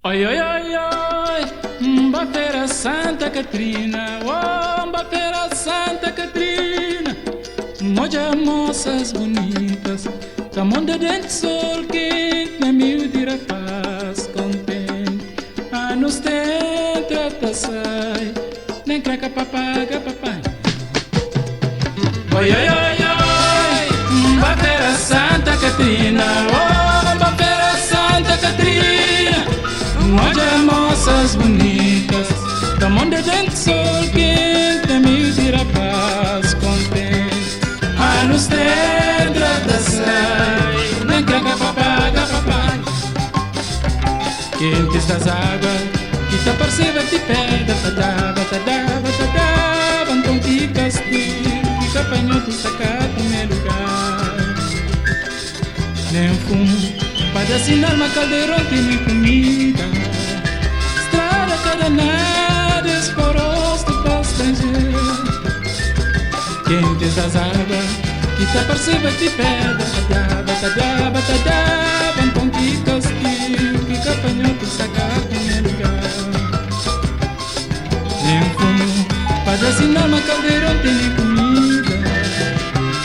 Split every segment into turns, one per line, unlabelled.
Oi, oi, oi, oi, Feira Santa Catarina, Feira Santa Catarina, moja moças bonitas, da onda dentro sol quente, na miúda irá paz contente, anos dentro a sai, nem craca papaga papai. Oi, oi, oi, oi, Feira Santa Catarina, Feira Santa Catarina, moja moças bonitas, da onda dentro sol quente, na miúda irá paz contente, anos dentro a sai, nem craca papaga papai. Quentes das águas, que te perceba de pedra, badava, então que castigo, que apanhou-te sacar no meu lugar. Nem fumo, para assinar uma caldeirão tem nem comida. Estrada cadenada, esporosta para estrangeiro. Quentes das águas, que te perceba de pedra, badava, então que castigo, que apanhou-te sacar no meu lugar. Nem fumo, para assinar uma caldeirão tem nem comida.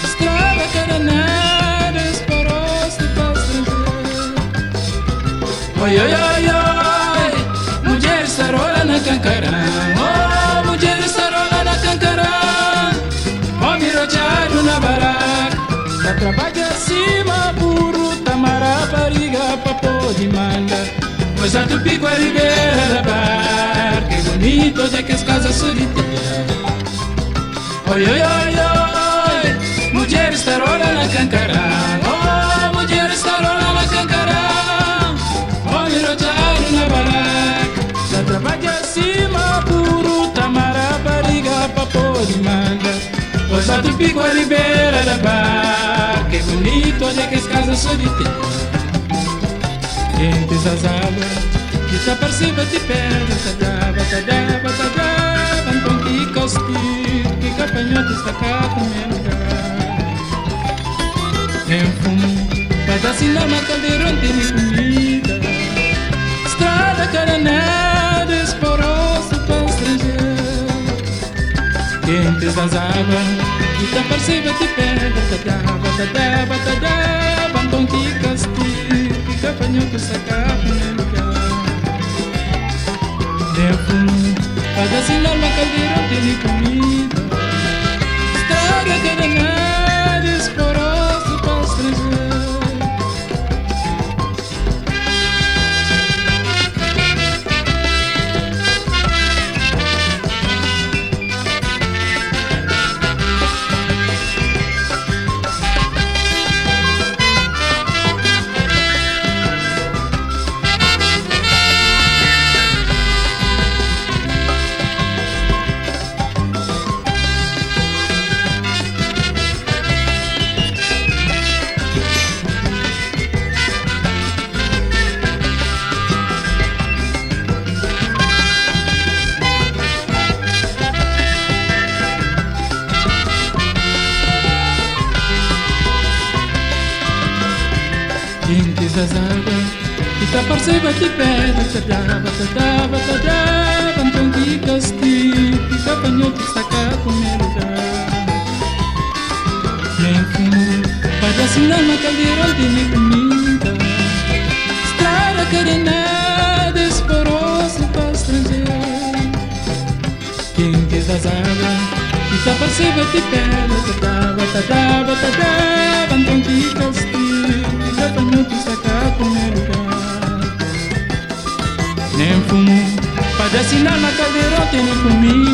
Estrada cadenada, esporosta para estrangeiro. Oi, oi, oi, oi, mulher sarola na cancarã, oh, mulher sarola na cancarã, homem rodeado na baraca, tá trabalho acima, burro, tamara, bariga, papo de manga, pois a tupico a ribeira da barca, que bonito hoje é que as casas solitárias. Oi, oi, oi, oi, mulher sarola na cancarã, oh, mulher sarola na cancarã, homem rodeado na baraca, tá trabalho acima, burro, tamara, bariga, papo de manga, pois a tupico a ribeira da barca, que bonito hoje é que as casas solitárias. Quentes as águas, que te aperceba de pedra, badava, então que castigo, que apanhou-te sacar no meu lugar. Nem fumo, para assinar uma caldeirão tem nem comida. Estrada cadenada, esporosa para estrangeiro. Quentes as águas, que te aperceba de pedra, badava, então que castigo, que apanhou-te sacar no meu lugar. Nem fumo, para assinar uma caldeirão tem nem comida. Estrada cadenada, esporosa para estrangeiro. Quentes as águas, que te aperceba de pedra, badava, então que castigo, que apanhou-te sacar no meu lugar. Nem fumo, para assinar uma caldeirão tem nem comida. Estrada cadenada, esporosa para estrangeiro. Quentes das águas, que te aperceba de pedra, badava, então que castigo, que apanhou-te sacar no meu lugar. Nem fumo, para assinar na caldeirão tem nem comida.